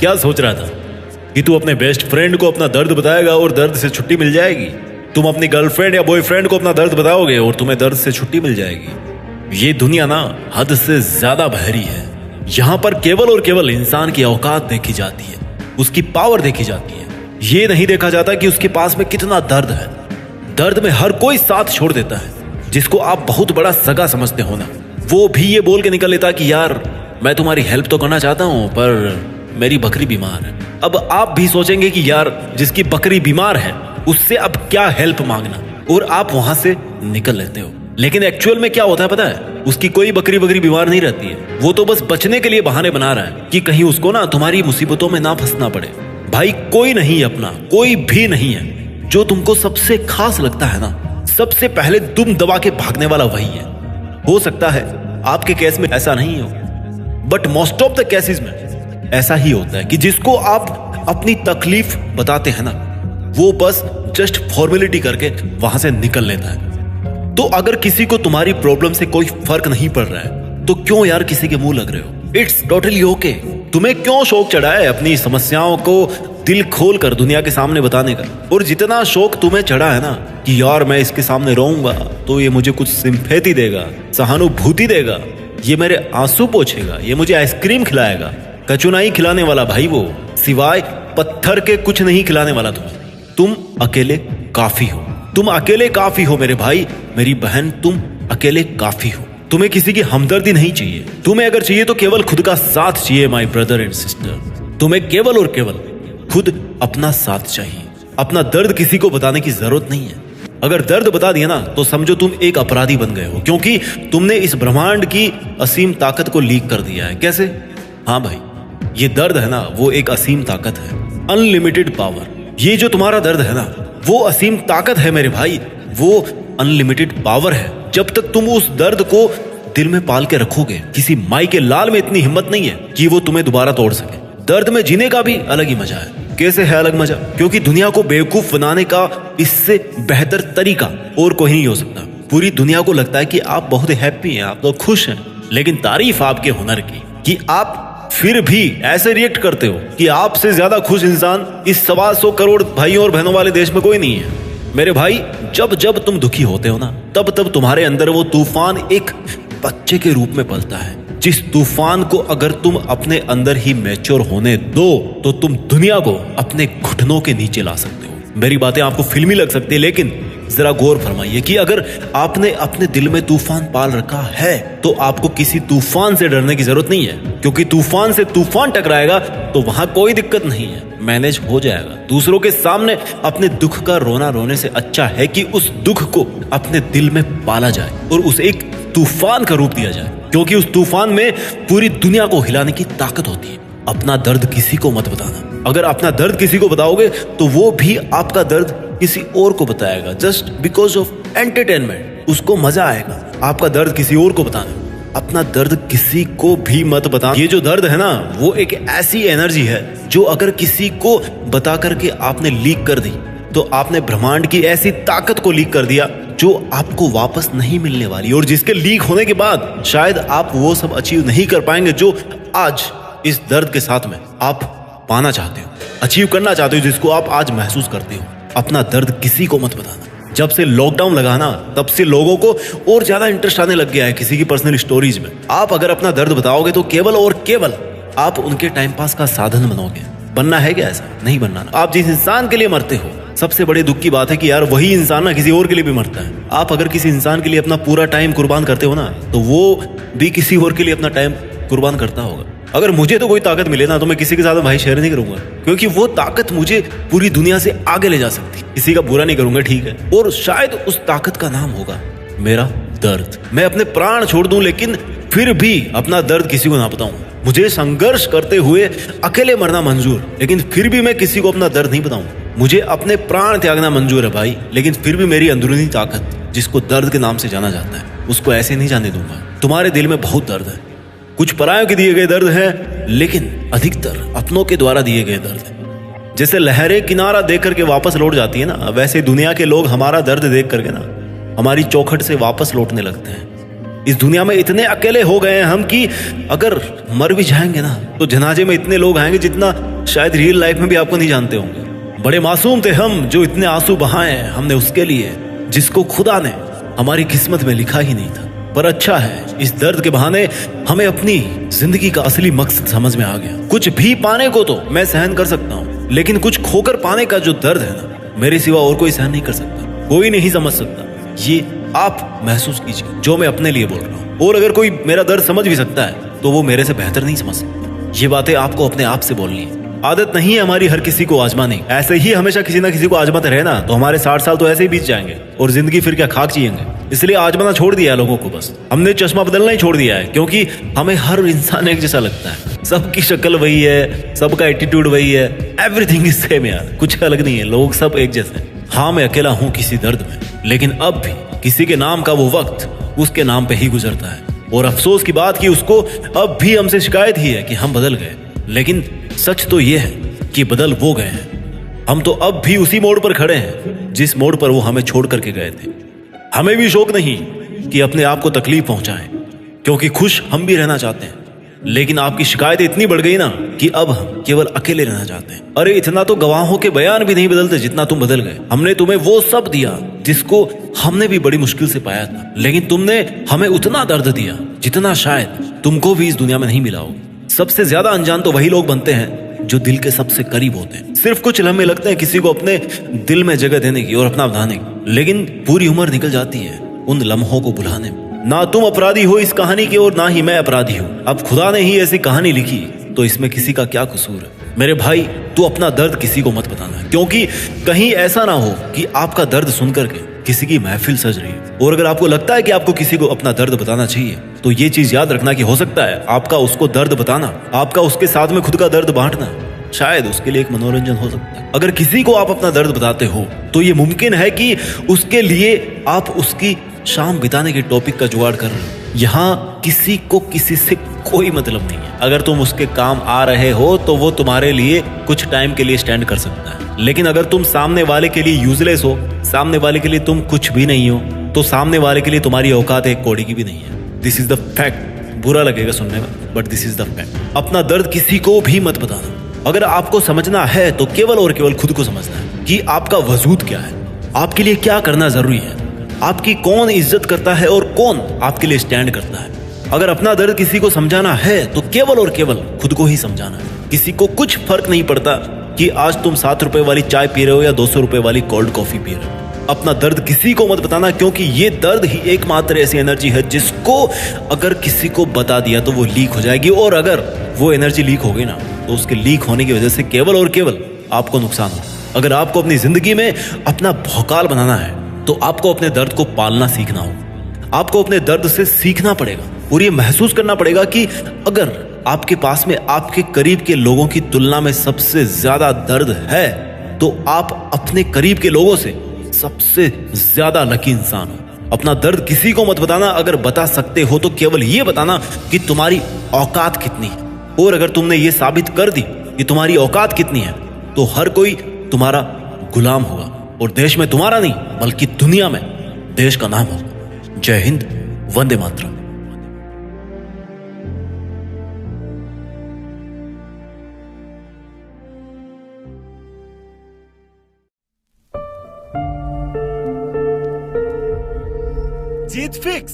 क्या सोच रहा था कि तू अपने बेस्ट फ्रेंड को अपना दर्द बताएगा और दर्द से छुट्टी मिल जाएगी? तुम अपनी गर्लफ्रेंड या बॉयफ्रेंड को अपना दर्द बताओगे और तुम्हें दर्द से छुट्टी मिल जाएगी। ये दुनिया ना हद से ज्यादा बहरी है। यहाँ पर केवल और केवल इंसान की औकात देखी जाती है, उसकी पावर देखी जाती है। ये नहीं देखा जाता कि उसके पास में कितना दर्द है। दर्द में हर कोई साथ छोड़ देता है। जिसको आप बहुत बड़ा सगा समझते हो ना, वो भी ये बोल के निकल लेता कि यार मैं तुम्हारी हेल्प तो करना चाहता हूँ पर मेरी बकरी बीमार है। अब आप भी सोचेंगे कि यार जिसकी बकरी बीमार है उससे अब क्या हेल्प मांगना, और आप वहां से निकल लेते हो। लेकिन एक्चुअल में क्या होता है पता है? उसकी कोई बकरी बीमार नहीं रहती है। वो तो बस बचने के लिए बहाने बना रहा है कि कहीं उसको ना तुम्हारी मुसीबतों में ना फंसना पड़े। भाई कोई नहीं अपना, कोई भी नहीं है। जो तुमको सबसे खास लगता है ना, सबसे पहले दुम दबा के भागने वाला वही है। हो सकता है आपके केस में ऐसा नहीं हो, but most of the cases में ऐसा ही होता है कि जिसको आप अपनी तकलीफ बताते हैं ना, वो बस जस्ट फॉर्मेलिटी करके वहां से निकल लेता है। तो अगर किसी को तुम्हारी प्रॉब्लम से कोई फर्क नहीं पड़ रहा है तो क्यों यार किसी के मुंह लग रहे हो? It's totally okay. तुम्हें क्यों शौक चढ़ा है अपनी समस्याओं को दिल खोल कर दुनिया के सामने बताने का? और जितना शौक तुम्हें चढ़ा है ना कि यार मैं इसके सामने रोऊंगा तो ये मुझे कुछ सिंपैथी देगा, सहानुभूति देगा, ये मेरे आंसू पोंछेगा, ये मुझे आइसक्रीम खिलाएगा। कचुनाई खिलाने वाला भाई वो, सिवाय पत्थर के कुछ नहीं खिलाने वाला तुम्हें। तुम अकेले काफी हो। तुम अकेले काफी हो मेरे भाई, मेरी बहन, तुम अकेले काफी हो। तुम्हें किसी की हमदर्दी नहीं चाहिए। तुम्हें अगर चाहिए तो केवल खुद का साथ चाहिए माय ब्रदर एंड सिस्टर। तुम्हें केवल और केवल खुद अपना साथ चाहिए। अपना दर्द किसी को बताने की जरूरत नहीं है। अगर दर्द बता दिया ना तो समझो तुम एक अपराधी बन गए हो, क्योंकि तुमने इस ब्रह्मांड की असीम ताकत को लीक कर दिया है। कैसे? हाँ भाई, ये दर्द है ना वो एक असीम ताकत है, अनलिमिटेड पावर। ये जो तुम्हारा दर्द है ना वो असीम ताकत है मेरे भाई, वो अनलिमिटेड पावर है। जब तक तुम उस दर्द को दिल में पाल के रखोगे, किसी माई के लाल में इतनी हिम्मत नहीं है कि वो तुम्हें दोबारा तोड़ सके। दर्द में जीने का भी अलग ही मजा है। कैसे है अलग मजा? क्योंकि दुनिया को बेवकूफ बनाने का इससे बेहतर तरीका और कोई नहीं हो सकता। पूरी दुनिया को लगता है कि आप बहुत हैप्पी हैं, आप तो खुश हैं, लेकिन तारीफ आपके हुनर की कि आप फिर भी ऐसे रिएक्ट करते हो कि आपसे ज्यादा खुश इंसान इस 125 करोड़ भाइयों और बहनों वाले देश में कोई नहीं है। मेरे भाई, जब जब तुम दुखी होते हो ना, तब तब तुम्हारे अंदर वो तूफान एक बच्चे के रूप में पलता है। जिस तूफान को अगर तुम अपने अंदर ही मैच्योर होने दो तो तुम दुनिया को अपने घुटनों के नीचे ला सकते हो। मेरी बातें आपको फिल्मी लग सकती है, लेकिन जरा गौर फरमाइए कि अगर आपने अपने दिल में तूफान पाल रखा है तो आपको किसी तूफान से डरने की जरूरत नहीं है, क्योंकि तूफान से तूफान टकराएगा तो वहां कोई दिक्कत नहीं है, मैनेज हो जाएगा। दूसरों के सामने अपने दुख का रोना रोने से अच्छा है कि उस दुख को अपने दिल में पाला जाए और उसे एक तूफान का रूप दिया जाए, क्योंकि उस तूफान में पूरी दुनिया को हिलाने की ताकत होती है। अपना दर्द किसी को मत बताना। अगर अपना दर्द किसी को बताओगे तो वो भी आपका दर्द किसी और को बताएगा, जस्ट बिकॉज ऑफ एंटरटेनमेंट। उसको मजा आएगा आपका दर्द किसी और को बताने। अपना दर्द किसी को भी मत बताना। ये जो दर्द है ना वो एक ऐसी एनर्जी है जो अगर किसी को बता करके आपने लीक कर दी तो आपने ब्रह्मांड की ऐसी ताकत को लीक कर दिया जो आपको वापस नहीं मिलने वाली, और जिसके लीक होने के बाद शायद आप वो सब अचीव नहीं कर पाएंगे जो आज इस दर्द के साथ में आप पाना चाहते हो, अचीव करना चाहते हो, जिसको आप आज महसूस करते हो। अपना दर्द किसी को मत बताना। जब से लॉकडाउन लगा ना तब से लोगों को और ज्यादा इंटरेस्ट आने लग गया है किसी की पर्सनल स्टोरीज में। आप अगर अपना दर्द बताओगे तो केवल और केवल आप उनके टाइम पास का साधन बनोगे। बनना है क्या? ऐसा नहीं बनना। आप जिस इंसान के लिए मरते हो, सबसे बड़े दुख की बात है कि यार वही इंसान ना किसी और के लिए भी मरता है। आप अगर किसी इंसान के लिए अपना पूरा टाइम कुर्बान करते हो ना तो वो भी किसी और के लिए अपना टाइम कुर्बान करता होगा। अगर मुझे तो कोई ताकत मिले ना तो मैं किसी के साथ भाई शेयर नहीं करूंगा, क्योंकि वो ताकत मुझे पूरी दुनिया से आगे ले जा सकती। किसी का बुरा नहीं करूंगा, ठीक है, और शायद उस ताकत का नाम होगा मेरा दर्द। मैं अपने प्राण छोड़ दूं लेकिन फिर भी अपना दर्द किसी को ना बताऊं। मुझे संघर्ष करते हुए अकेले मरना मंजूर, लेकिन फिर भी मैं किसी को अपना दर्द नहीं बताऊंगा। मुझे अपने प्राण त्यागना मंजूर है भाई, लेकिन फिर भी मेरी अंदरूनी ताकत जिसको दर्द के नाम से जाना जाता है उसको ऐसे नहीं जाने दूंगा। तुम्हारे दिल में बहुत दर्द है, कुछ परायों के दिए गए दर्द है, लेकिन अधिकतर अपनों के द्वारा दिए गए दर्द है। जैसे लहरें किनारा देख करके वापस लौट जाती है ना, वैसे दुनिया के लोग हमारा दर्द देख करके ना हमारी चौखट से वापस लौटने लगते हैं। इस दुनिया में इतने अकेले हो गए हैं हम कि अगर मर भी जाएंगे ना तो जनाजे में इतने लोग आएंगे जितना शायद रियल लाइफ में भी आपको नहीं जानते होंगे। बड़े मासूम थे हम जो इतने आंसू बहाए हमने उसके लिए जिसको खुदा ने हमारी किस्मत में लिखा ही नहीं था। पर अच्छा है, इस दर्द के बहाने हमें अपनी जिंदगी का असली मकसद समझ में आ गया। कुछ भी पाने को तो मैं सहन कर सकता हूँ, लेकिन कुछ खोकर पाने का जो दर्द है ना, मेरे सिवा और कोई सहन नहीं कर सकता, कोई नहीं समझ सकता। ये आप महसूस कीजिए जो मैं अपने लिए बोल रहा हूँ। और अगर कोई मेरा दर्द समझ भी सकता है तो वो मेरे से बेहतर नहीं समझ सकता। ये बातें आपको अपने आप से बोलनी है। आदत नहीं है हमारी हर किसी को आजमाने। ऐसे ही हमेशा किसी ना किसी को आजमाते रहना तो हमारे 60 साल तो ऐसे ही बीत जाएंगे और जिंदगी फिर क्या खाक जिएंगे। इसलिए आजमाना छोड़ दिया है लोगों को। बस हमने चश्मा बदलना ही छोड़ दिया है, क्योंकि हमें हर इंसान एक जैसा लगता है। सबकी शक्ल वही है, सबका एटीट्यूड वही है, एवरीथिंग इज सेम यार, कुछ अलग नहीं है, लोग सब एक जैसे हैं। हाँ, मैं अकेला हूँ किसी दर्द में, लेकिन अब भी किसी के नाम का वो वक्त उसके नाम पे ही गुजरता है। और अफसोस की बात कि उसको अब भी हमसे शिकायत ही है कि हम बदल गए। लेकिन सच तो ये है कि बदल वो गए हैं। हम तो अब भी उसी मोड़ पर खड़े हैं जिस मोड़ पर वो हमें छोड़ करके गए थे। हमें भी शौक नहीं कि अपने आप को तकलीफ पहुंचाएं, क्योंकि खुश हम भी रहना चाहते हैं। लेकिन आपकी शिकायतें इतनी बढ़ गई ना कि अब हम केवल अकेले रहना चाहते हैं। अरे इतना तो गवाहों के बयान भी नहीं बदलते जितना तुम बदल गए। हमने तुम्हें वो सब दिया जिसको हमने भी बड़ी मुश्किल से पाया था, लेकिन तुमने हमें उतना दर्द दिया जितना शायद तुमको भी इस दुनिया में नहीं मिला होगा। सबसे ज्यादा अनजान तो वही लोग बनते हैं जो दिल के सबसे करीब होते हैं। सिर्फ कुछ लम्हे लगते हैं किसी को अपने दिल में जगह देने की और अपना बनाने की, लेकिन पूरी उम्र निकल जाती है उन लम्हों को भुलाने में। ना तुम अपराधी हो इस कहानी के और ना ही मैं अपराधी हूँ। अब खुदा ने ही ऐसी कहानी लिखी तो इसमें किसी का क्या कसूर है। मेरे भाई, तू अपना दर्द किसी को मत बताना, क्योंकि कहीं ऐसा ना हो कि आपका दर्द सुन करके किसी की महफिल सज रही है। और अगर आपको लगता है कि आपको किसी को अपना दर्द बताना चाहिए तो ये चीज याद रखना कि हो सकता है आपका उसको दर्द बताना, आपका उसके साथ में खुद का दर्द बांटना शायद उसके लिए एक मनोरंजन हो सकता है। अगर किसी को आप अपना दर्द बताते हो तो ये मुमकिन है कि उसके लिए आप उसकी शाम बिताने के टॉपिक का जुगाड़ कर रहे हो। यहाँ किसी को किसी से कोई मतलब नहीं है। अगर तुम उसके काम आ रहे हो तो वो तुम्हारे लिए कुछ टाइम के लिए स्टैंड कर सकता है, लेकिन अगर तुम सामने वाले के लिए यूजलेस हो, सामने वाले के लिए तुम कुछ भी नहीं हो, तो सामने वाले के लिए तुम्हारी औकात एक कौड़ी की भी नहीं है। This is the fact. बुरा लगेगा सुनने में, but this is the fact. अपना दर्द किसी को भी मत बताना। अगर आपको समझना है तो केवल और केवल खुद को समझना है कि आपका वजूद क्या है, आपके लिए क्या करना जरूरी है, आपकी कौन इज्जत करता है और कौन आपके लिए स्टैंड करता है। अगर अपना दर्द किसी को समझाना है तो केवल और केवल खुद को ही समझाना है। किसी को कुछ फर्क नहीं पड़ता कि आज तुम 7 रुपए वाली चाय पी रहे हो या 200 रुपए वाली कोल्ड कॉफी पी रहे हो। अपना दर्द किसी को मत बताना, क्योंकि ये दर्द ही एकमात्र ऐसी एनर्जी है जिसको अगर किसी को बता दिया तो वो लीक हो जाएगी, और अगर वो एनर्जी लीक हो गई ना तो उसके लीक होने की वजह से केवल और केवल आपको नुकसान हो। अगर आपको अपनी जिंदगी में अपना भौकाल बनाना है तो आपको अपने दर्द को पालना सीखना होगा। आपको अपने दर्द से सीखना पड़ेगा और ये महसूस करना पड़ेगा कि अगर आपके पास में आपके करीब के लोगों की तुलना में सबसे ज्यादा दर्द है तो आप अपने करीब के लोगों से सबसे ज्यादा लकी इंसान हो। अपना दर्द किसी को मत बताना। अगर बता सकते हो तो केवल ये बताना कि तुम्हारी औकात कितनी है, और अगर तुमने ये साबित कर दी कि तुम्हारी औकात कितनी है तो हर कोई तुम्हारा गुलाम होगा, और देश में तुम्हारा नहीं बल्कि दुनिया में देश का नाम होगा। जय हिंद, वंदे मातरम। जीत फिक्स।